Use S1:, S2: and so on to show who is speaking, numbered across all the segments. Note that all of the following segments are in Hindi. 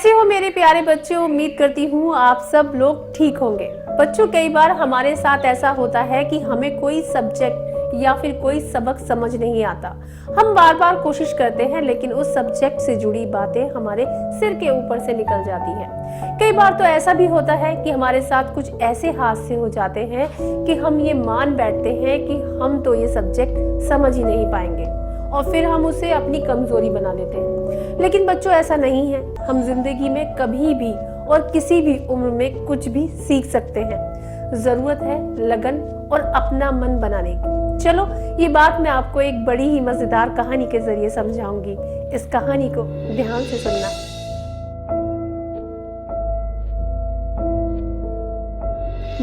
S1: कैसे हो मेरे प्यारे बच्चों। उम्मीद करती हूँ आप सब लोग ठीक होंगे। बच्चों, कई बार हमारे साथ ऐसा होता है कि हमें कोई सब्जेक्ट या फिर कोई सबक समझ नहीं आता। हम बार बार कोशिश करते हैं लेकिन उस सब्जेक्ट से जुड़ी बातें हमारे सिर के ऊपर से निकल जाती हैं। कई बार तो ऐसा भी होता है कि हमारे साथ कुछ ऐसे हादसे हो जाते हैं कि हम ये मान बैठते हैं कि हम तो ये सब्जेक्ट समझ ही नहीं पाएंगे और फिर हम उसे अपनी कमजोरी बना लेते हैं। लेकिन बच्चों, ऐसा नहीं है। हम जिंदगी में कभी भी और किसी भी उम्र में कुछ भी सीख सकते हैं। जरूरत है लगन और अपना मन बनाने की। चलो, ये बात मैं आपको एक बड़ी ही मजेदार कहानी के जरिए समझाऊंगी। इस कहानी को ध्यान से सुनना।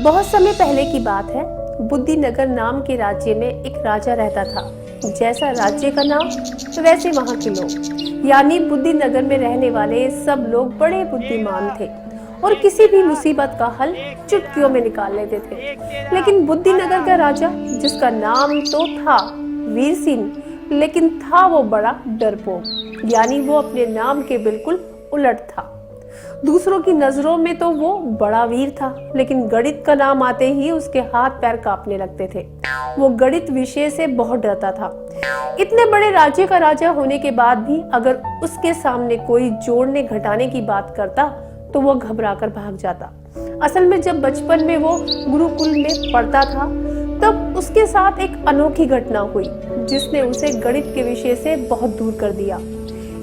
S1: बहुत समय पहले की बात है। बुद्धिनगर नाम के राज्य में एक राजा रहता था। जैसा राज्य का नाम वैसे वहां के लोग, यानी बुद्धिनगर में रहने वाले सब लोग बड़े बुद्धिमान थे और किसी भी मुसीबत का हल चुटकियों में निकाल लेते थे। लेकिन बुद्धिनगर का राजा, जिसका नाम तो था वीर सिंह, लेकिन था वो बड़ा डरपोक, यानी वो अपने नाम के बिल्कुल उलट था। दूसरों की नजरों में तो वो बड़ा वीर था, लेकिन गणित का नाम आते ही उसके हाथ पैर कांपने लगते थे। वो गणित विषय से बहुत डरता था। इतने बड़े राज्य का राजा होने के बाद भी अगर उसके सामने कोई जोड़ने घटाने की बात करता तो वो घबराकर भाग जाता। असल में जब बचपन में वो गुरुकुल में पढ़ता था तब उसके साथ एक अनोखी घटना हुई जिसने उसे गणित के विषय से बहुत दूर कर दिया।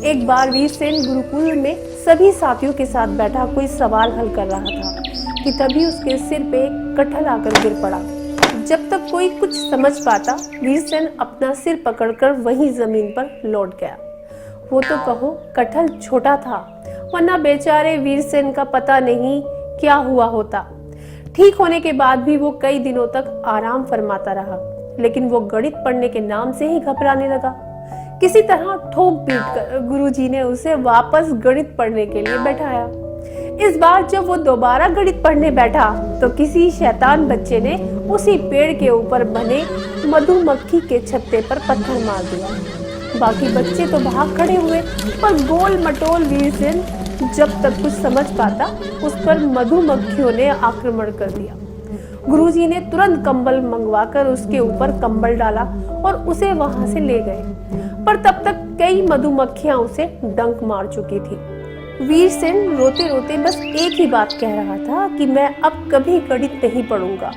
S1: एक बार वीरसेन गुरुकुल में सभी साथियों के साथ बैठा कोई सवाल हल कर रहा था कि तभी उसके सिर पे एक कटहल आकर गिर पड़ा। जब तक कोई कुछ समझ पाता, वीरसेन अपना सिर पकड़कर वहीं जमीन पर लौट गया। वो तो कहो कटहल छोटा था, वरना बेचारे वीरसेन का पता नहीं क्या हुआ होता। ठीक होने के बाद भी वो कई दिनों तक आराम फरमाता रहा, लेकिन वो गणित पढ़ने के नाम से ही घबराने लगा। किसी तरह ठोक पीट कर गुरुजी ने उसे वापस गणित पढ़ने के लिए बैठाया। इस बार जब वो दोबारा गणित पढ़ने बैठा तो किसी शैतान बच्चे ने उसी पेड़ के ऊपर बने मधुमक्खी के छत्ते पर पत्थर मार दिया। बाकी बच्चे तो भाग खड़े हुए, पर गोल मटोल वीरसेन जब तक कुछ समझ पाता उस पर मधुमक्खियों ने आक्रमण कर दिया। गुरुजी ने तुरंत कंबल मंगवाकर उसके ऊपर कंबल डाला और उसे वहां से ले गए, पर तब तक कई मधुमक्खियां उसे डंक मार चुकी थी। वीरसेन रोते रोते बस एक ही बात कह रहा था कि मैं अब कभी गणित नहीं पढ़ूंगा।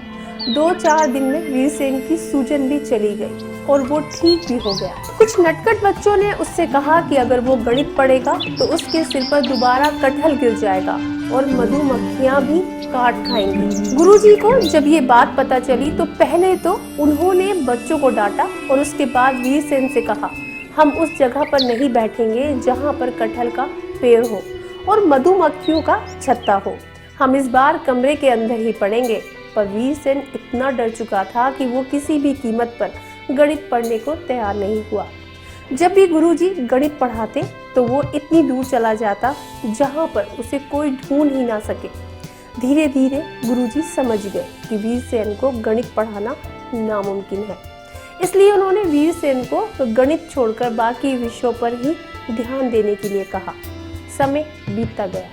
S1: 2-4 दिन में वीरसेन की सूजन भी चली गई और वो ठीक भी हो गया। कुछ नटखट बच्चों ने उससे कहा कि अगर वो गणित पढ़ेगा तो उसके सिर पर दोबारा कटहल गिर जाएगा और मधुमक्खियां भी काट खाएंगी। गुरुजी को जब ये बात पता चली तो पहले तो उन्होंने बच्चों को डांटा और उसके बाद वीरसेन से कहा, हम उस जगह पर नहीं बैठेंगे जहाँ पर कटहल का पेड़ हो और मधुमक्खियों का छत्ता हो। हम इस बार कमरे के अंदर ही पढ़ेंगे। पर वीरसेन इतना डर चुका था कि वो किसी भी कीमत पर गणित पढ़ने को तैयार नहीं हुआ। जब भी गुरुजी गणित पढ़ाते तो वो इतनी दूर चला जाता जहाँ पर उसे कोई ढूंढ ही ना सके। धीरे धीरे गुरुजी समझ गए कि वीरसेन को गणित पढ़ाना नामुमकिन है, इसलिए उन्होंने वीरसेन को गणित छोड़कर बाकी विषयों पर ही ध्यान देने के लिए कहा। समय बीतता गया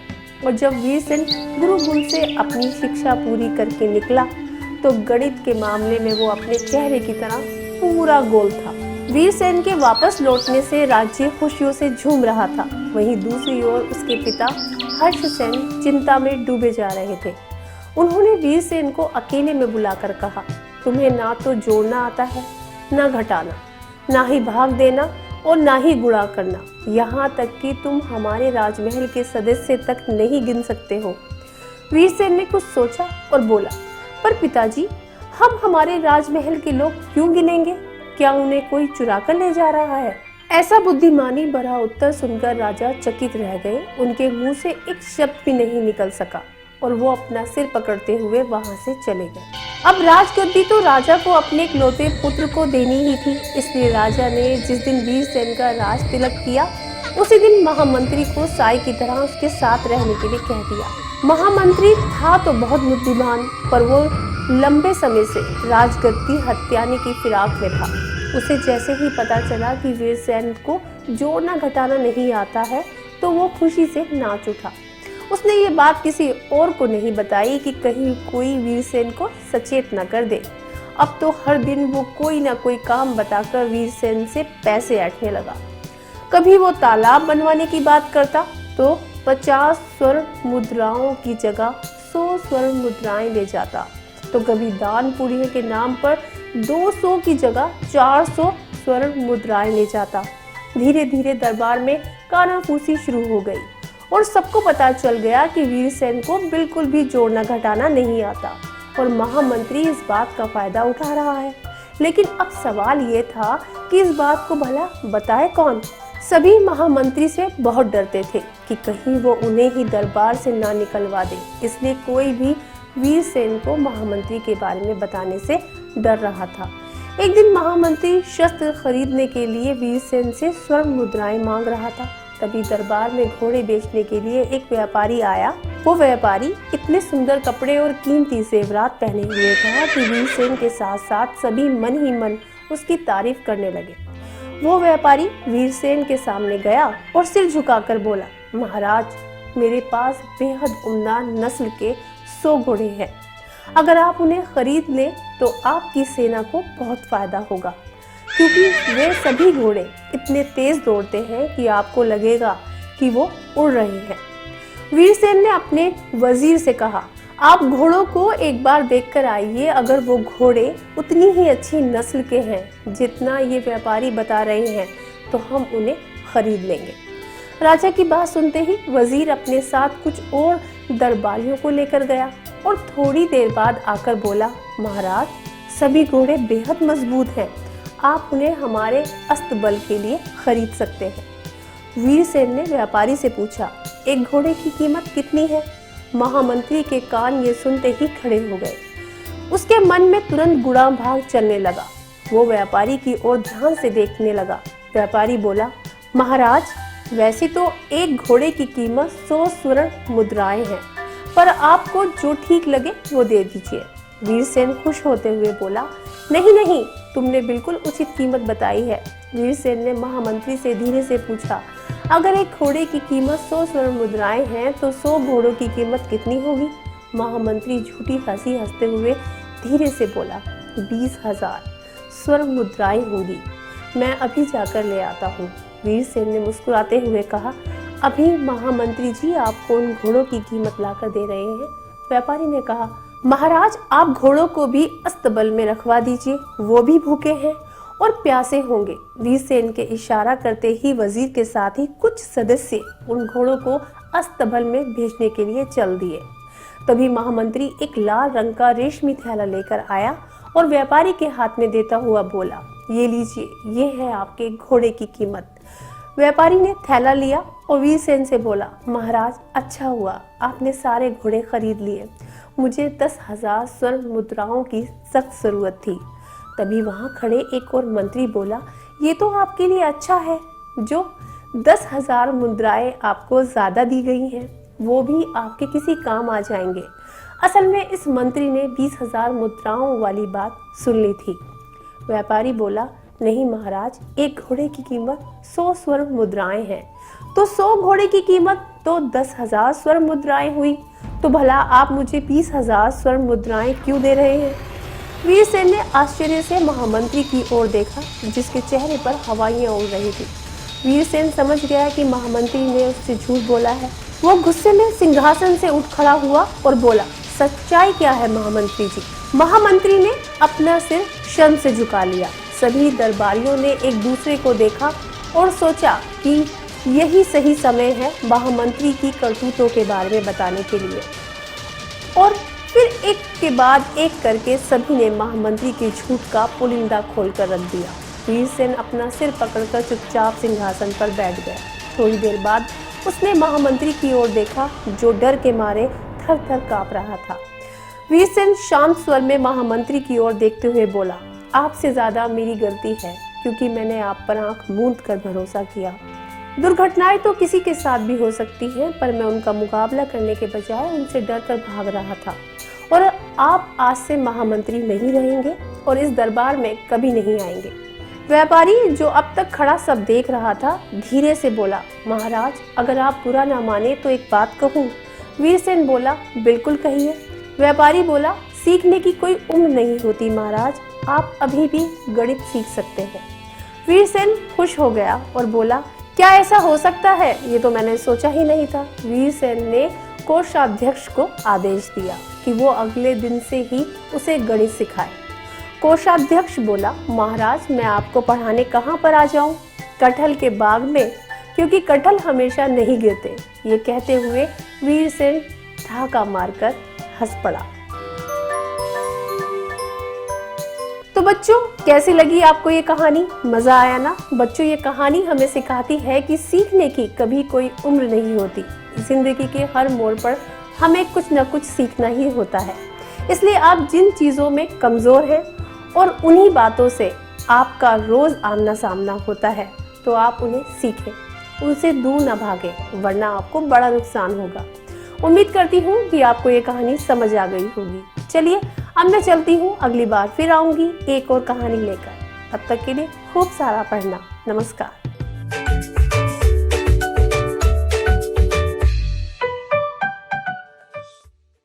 S1: और जब वीरसेन गुरुकुल से अपनी शिक्षा पूरी करके निकला तो गणित के मामले में वो अपने चेहरे की तरह पूरा गोल था। वीरसेन के वापस लौटने से राज्य खुशियों से झूम रहा था। वहीं दूसरी ओर उसके पिता हर्षसेन चिंता में डूबे जा रहे थे। उन्होंने वीरसेन को अकेले में बुलाकर कहा, तुम्हें ना तो जोड़ना आता है, ना घटाना, ना ही भाग देना और ना ही गुणा करना। यहाँ तक कि तुम हमारे राजमहल के सदस्य तक नहीं गिन सकते हो। वीरसेन ने कुछ सोचा और बोला, पर पिताजी, हम हमारे राजमहल के लोग क्यों गिनेंगे? क्या उन्हें कोई चुरा कर ले जा रहा है? ऐसा बुद्धिमानी भरा उत्तर सुनकर राजा चकित रह गए। उनके मुंह से एक शब्द भी नहीं निकल सका और वो अपना सिर पकड़ते हुए वहां से चले गए। अब राजगद्दी तो राजा को अपने इकलौते पुत्र को देनी ही थी, इसलिए राजा ने जिस दिन वीरसेन का राज तिलक किया उसी दिन महामंत्री को साई की तरह उसके साथ रहने के लिए कह दिया। महामंत्री था तो बहुत बुद्धिमान, पर वो लंबे समय से राजगद्दी हत्याने की फिराक में था। उसे जैसे ही पता चला कि वीरसेन को जोड़ना घटाना नहीं आता है, तो वो खुशी से नाच उठा। उसने ये बात किसी और को नहीं बताई कि कहीं कोई वीरसेन को सचेत न कर दे। अब तो हर दिन वो कोई ना कोई काम बताकर वीरसेन से पैसे ऐंठने लगा। कभी वो तालाब बनवाने की बात करता तो 50 स्वर्ण मुद्राओं की जगह 100 स्वर्ण मुद्राएं ले जाता, तो कभी दान पुण्य के नाम पर 200 की जगह 400 स्वर्ण मुद्राएं ले जाता। धीरे धीरे दरबार में कानाफूसी शुरू हो गई और सबको पता चल गया कि वीरसेन को बिल्कुल भी जोड़ना घटाना नहीं आता और महामंत्री इस बात का फायदा उठा रहा है। लेकिन अब सवाल ये था कि इस बात को भला बताए कौन। सभी महामंत्री से बहुत डरते थे कि कहीं वो उन्हें ही दरबार से ना निकलवा दे, इसलिए कोई भी वीरसेन को महामंत्री के बारे में बताने से डर रहा था। एक दिन महामंत्री शस्त्र खरीदने के लिए वीरसेन से स्वर्ण मुद्राएं मांग रहा था। तभी दरबार में घोड़े बेचने के लिए एक व्यापारी आया। वो व्यापारी इतने सुंदर कपड़े और कीमती जेवरात पहने हुए था कि वीरसेन के साथ साथ सभी मन ही मन उसकी तारीफ करने लगे। वो व्यापारी वीरसेन के सामने गया और सिर झुकाकर बोला, महाराज, मेरे पास बेहद उम्दा नस्ल के 100 घोड़े हैं। अगर आप उन्हें खरीद लें तो आपकी सेना को बहुत फायदा होगा, क्योंकि वे सभी घोड़े इतने तेज दौड़ते हैं कि आपको लगेगा कि वो उड़ रहे हैं। वीरसेन ने अपने वजीर से कहा, आप घोड़ों को एक बार देखकर आइए। अगर वो घोड़े उतनी ही अच्छी नस्ल के हैं जितना ये व्यापारी बता रहे हैं तो हम उन्हें खरीद लेंगे। राजा की बात सुनते ही वजीर अपने साथ कुछ और दरबारियों को लेकर गया और थोड़ी देर बाद आकर बोला, महाराज, सभी घोड़े बेहद मजबूत हैं, आप उन्हें हमारे अस्तबल के लिए खरीद सकते हैं। वीरसेन ने व्यापारी से पूछा, एक घोड़े की कीमत कितनी है? महामंत्री के कान ये सुनते ही खड़े हो गए। उसके मन में तुरंत गुड़ा भाग चलने लगा। वो व्यापारी की ओर ध्यान से देखने लगा। व्यापारी बोला, महाराज, वैसे तो एक घोड़े की कीमत 100 स्वर्ण मुद्राएं हैं, पर आपको जो ठीक लगे वो दे दीजिए। वीरसेन खुश होते हुए बोला, नहीं नहीं, तुमने बिल्कुल उचित कीमत बताई है। वीरसेन ने महामंत्री से धीरे से पूछा, अगर एक घोड़े की कीमत 100 स्वर्ण मुद्राएं हैं तो 100 घोड़ों की कीमत कितनी होगी? महामंत्री झूठी हंसी हंसते हुए धीरे से बोला, 20,000 स्वर्ण मुद्राएं होंगी, मैं अभी जाकर ले आता हूँ। वीरसेन ने मुस्कुराते हुए कहा, अभी महामंत्री जी आपको उन घोड़ों की कीमत लाकर दे रहे हैं। व्यापारी ने कहा, महाराज, आप घोड़ों को भी अस्तबल में रखवा दीजिए, वो भी भूखे हैं और प्यासे होंगे। वीरसेन के इशारा करते ही वजीर के साथ ही कुछ सदस्य उन घोड़ों को अस्तबल में भेजने के लिए चल दिए। तभी महामंत्री एक लाल रंग का रेशमी थैला लेकर आया और व्यापारी के हाथ में देता हुआ बोला, ये लीजिए, ये है आपके घोड़े की कीमत। व्यापारी ने थैला लिया और वीरसेन से बोला, महाराज, अच्छा हुआ आपने सारे घोड़े खरीद लिए, मुझे 10,000 स्वर्ण मुद्राओं की सख्त जरूरत थी। तभी वहां खड़े एक और मंत्री बोला, ये तो आपके लिए अच्छा है, जो 10,000 मुद्राएं आपको ज्यादा दी गई हैं, वो भी आपके किसी काम आ जाएंगे। असल में इस मंत्री ने 20,000 मुद्राओं वाली बात सुन ली थी। व्यापारी बोला, नहीं महाराज, एक घोड़े की कीमत 100 स्वर्ण मुद्राएं हैं, तो 100 घोड़े की कीमत तो 10,000 स्वर्ण मुद्राएं हुई, तो भला आप मुझे 20,000 स्वर्ण मुद्राएं क्यों दे रहे हैं? वीरसेन ने आश्चर्य से महामंत्री की ओर देखा, जिसके चेहरे पर हवाइयां उड़ रही थी। वीरसेन समझ गया कि महामंत्री ने उससे झूठ बोला है। वो गुस्से में सिंहासन से उठ खड़ा हुआ और बोला, सच्चाई क्या है महामंत्री जी? महामंत्री ने अपना सिर शर्म से झुका लिया। सभी दरबारियों ने एक दूसरे को देखा और सोचा कि यही सही समय है महामंत्री की करतूतों के बारे में बताने के लिए। और फिर एक के बाद एक करके सभी ने महामंत्री के झूठ का पुलिंदा खोलकर रख दिया। वीरसेन अपना सिर पकड़कर चुपचाप सिंहासन पर बैठ गया। थोड़ी देर बाद उसने महामंत्री की ओर देखा, जो डर के मारे थर थर कांप रहा था। वीरसेन शांत स्वर में महामंत्री की ओर देखते हुए बोला, आपसे ज्यादा मेरी गलती है, क्योंकि मैंने आप पर आंख मूंद कर भरोसा किया। दुर्घटनाएं तो किसी के साथ भी हो सकती हैं, पर मैं उनका मुकाबला करने के बजाय उनसे डर कर भाग रहा था। और आप आज से महामंत्री नहीं रहेंगे और इस दरबार में कभी नहीं आएंगे। व्यापारी जो अब तक खड़ा सब देख रहा था धीरे से बोला, महाराज अगर आप बुरा ना माने तो एक बात कहूँ। वीरसेन बोला, बिल्कुल कहिए। व्यापारी बोला, सीखने की कोई उम्र नहीं होती महाराज, आप अभी भी गणित सीख सकते हैं। वीरसेन खुश हो गया और बोला, क्या ऐसा हो सकता है, ये तो मैंने सोचा ही नहीं था। वीरसेन ने कोषाध्यक्ष को आदेश दिया कि वो अगले दिन से ही उसे गणित सिखाए। कोषाध्यक्ष बोला, महाराज मैं आपको पढ़ाने कहाँ पर आ जाऊं, कटहल के बाग में, क्योंकि कटहल हमेशा नहीं गिरते। ये कहते हुए वीरसेन ठहाका मारकर हंस पड़ा। तो बच्चों कैसी लगी आपको ये कहानी? मजा आया ना? बच्चों ये कहानी हमें सिखाती है कि सीखने की कभी कोई उम्र नहीं होती। जिंदगी के हर मोड़ पर हमें कुछ न कुछ सीखना ही होता है। इसलिए आप जिन चीजों में कमजोर हैं और उन्हीं बातों से आपका रोज आमना सामना होता है तो आप उन्हें सीखें, उनसे दूर ना भागें, वरना आपको बड़ा नुकसान होगा। उम्मीद करती हूँ कि आपको ये कहानी समझ आ गई होगी। चलिए अब मैं चलती हूँ, अगली बार फिर आऊंगी एक और कहानी लेकर। तब तक के लिए खूब सारा पढ़ना। नमस्कार।